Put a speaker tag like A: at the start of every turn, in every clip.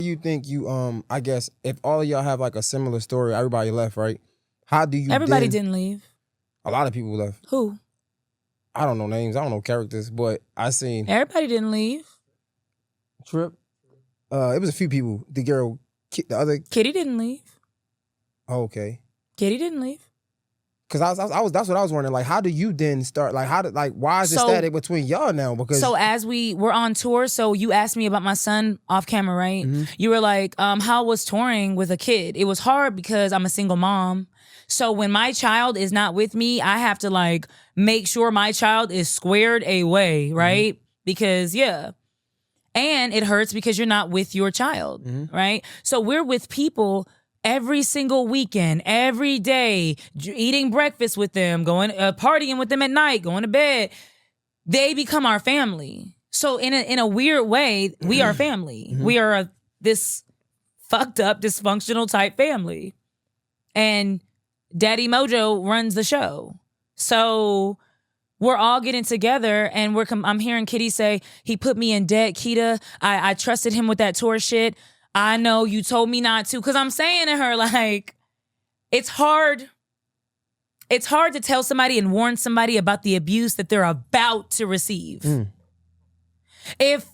A: You think you I guess if all of y'all have like a similar story, everybody left, right? How do you
B: Everybody
A: then,
B: didn't leave.
A: a lot of people left.
B: Who?
A: I don't know names, I don't know characters, but I seen
B: Everybody didn't leave.
A: Trip. It was a few people. The girl, the other.
B: Kitty didn't leave.
A: Oh, okay.
B: Kitty didn't leave.
A: Cause I was that's what I was wondering. Like, how do you then start? Like, why is it static between y'all now? Because
B: so as we were on tour, so you asked me about my son off camera, right?
A: Mm-hmm.
B: You were like, how was touring with a kid? It was hard because I'm a single mom. So when my child is not with me, I have to like make sure my child is squared away, right? Mm-hmm. Because and it hurts because you're not with your child, right? So we're with people every single weekend, every day, eating breakfast with them, going partying with them at night, going to bed. They become our family. So in a weird way, we are family. We are this fucked up, dysfunctional type family. And Daddy Mojo runs the show. So we're all getting together and I'm hearing Kitty say, he put me in debt, Keita. I trusted him with that tour shit. I know you told me not to. Because I'm saying to her, like, it's hard to tell somebody and warn somebody about the abuse that they're about to receive. If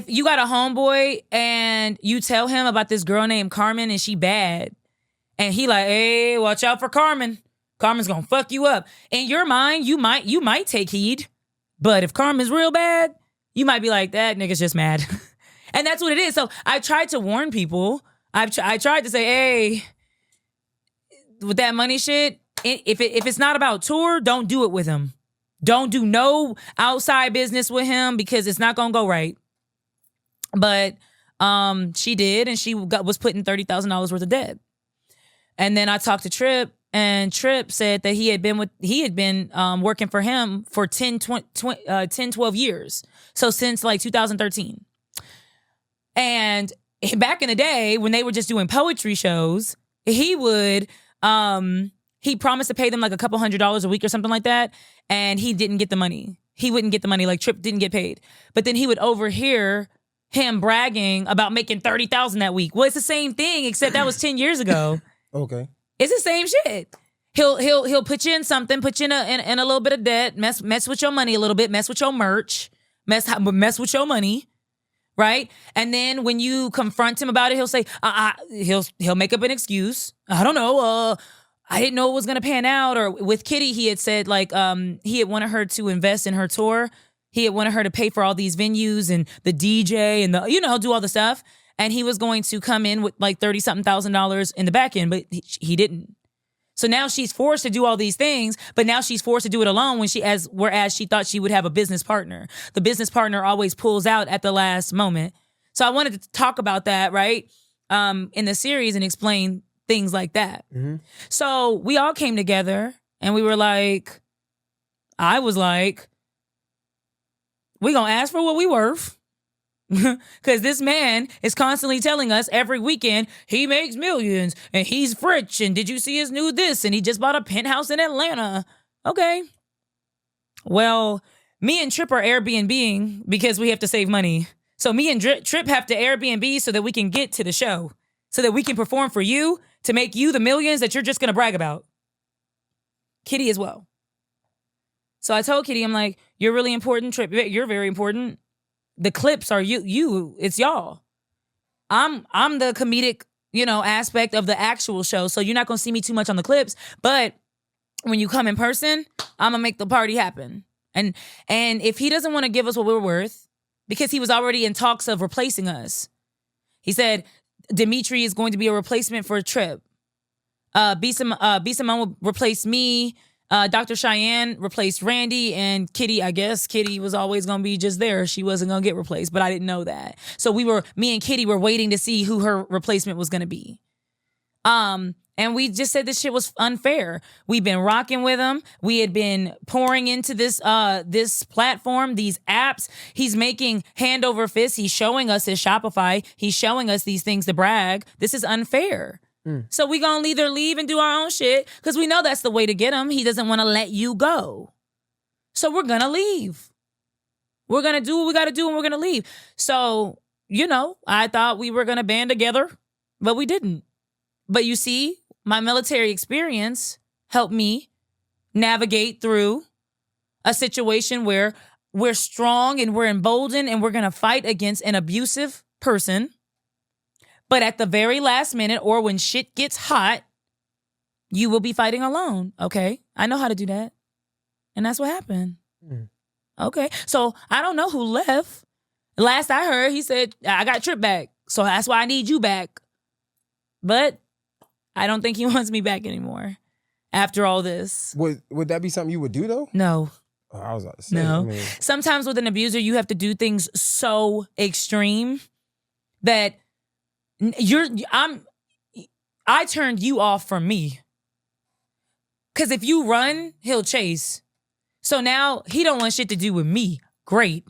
B: you got a homeboy and you tell him about this girl named Carmen and she bad, and he like, hey, watch out for Carmen. Carmen's gonna fuck you up. In your mind, you might take heed. But if Carmen's real bad, you might be like, that nigga's just mad. And that's what it is. So I tried to warn people. I tried to say, hey, with that money shit, if it's not about tour, don't do it with him. Don't do no outside business with him because it's not gonna go right. But she did, and she was put in $30,000 worth of debt. And then I talked to Trip, and Trip said that he had been working for him for 10, 12 years. So since like 2013. And back in the day when they were just doing poetry shows, he promised to pay them like a couple $100s a week or something like that. And he didn't get the money. He wouldn't get the money. Like Trip didn't get paid. But then he would overhear him bragging about making $30,000 that week. Well, it's the same thing, except that was 10 years ago.
A: Okay.
B: It's the same shit. He'll put you in something, put you in a little bit of debt, mess with your money a little bit, mess with your merch, mess with your money. Right? And then when you confront him about it, he'll say, he'll make up an excuse. I don't know. I didn't know it was going to pan out. Or with Kitty, he had said like, he had wanted her to invest in her tour. He had wanted her to pay for all these venues and the DJ and do all the stuff. And he was going to come in with like $30,000 in the back end, but he didn't. So now she's forced to do all these things, but now she's forced to do it alone whereas she thought she would have a business partner. The business partner always pulls out at the last moment. So I wanted to talk about that, right? In the series and explain things like that. Mm-hmm. So we all came together and we were like, I was like, we gonna ask for what we worth. Because this man is constantly telling us every weekend he makes millions and he's rich and did you see his new this and he just bought a penthouse in Atlanta. Okay. Well, me and Trip are Airbnb-ing because we have to save money. So me and Trip have to Airbnb so that we can get to the show, so that we can perform for you to make you the millions that you're just going to brag about. Kitty as well. So I told Kitty, I'm like, you're really important, Trip. You're very important. The clips are you, it's y'all. I'm the comedic, aspect of the actual show. So you're not going to see me too much on the clips, but when you come in person, I'm going to make the party happen. And if he doesn't want to give us what we're worth, because he was already in talks of replacing us. He said Dimitri is going to be a replacement for a Trip. B. Simone will replace me. Dr. Cheyenne replaced Randy, and Kitty, I guess Kitty was always going to be just there. She wasn't going to get replaced, but I didn't know that. So me and Kitty were waiting to see who her replacement was going to be. And we just said this shit was unfair. We've been rocking with him. We had been pouring into this platform, these apps. He's making hand over fist. He's showing us his Shopify. He's showing us these things to brag. This is unfair. So we gonna either leave and do our own shit because we know that's the way to get him. He doesn't want to let you go. So we're gonna leave. We're gonna do what we gotta do and we're gonna leave. So I thought we were going to band together, but we didn't. But you see, my military experience helped me navigate through a situation where we're strong and we're emboldened and we're going to fight against an abusive person. But at the very last minute, or when shit gets hot, you will be fighting alone. Okay, I know how to do that. And that's what happened. Okay, so I don't know who left. Last I heard, he said, I got Trip back. So that's why I need you back. But I don't think he wants me back anymore after all this.
A: Would that be something you would do, though?
B: No.
A: Oh, I was about to say.
B: No. Sometimes with an abuser, you have to do things so extreme that I turned you off from me. Because if you run, he'll chase. So now he don't want shit to do with me. Great.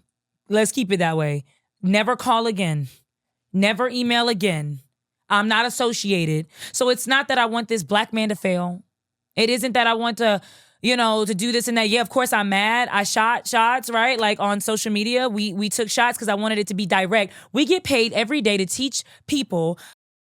B: Let's keep it that way. Never call again. Never email again. I'm not associated. So it's not that I want this black man to fail. It isn't that I want to do this and that. Yeah, of course I'm mad. I shot shots, right? Like on social media, we took shots because I wanted it to be direct. We get paid every day to teach people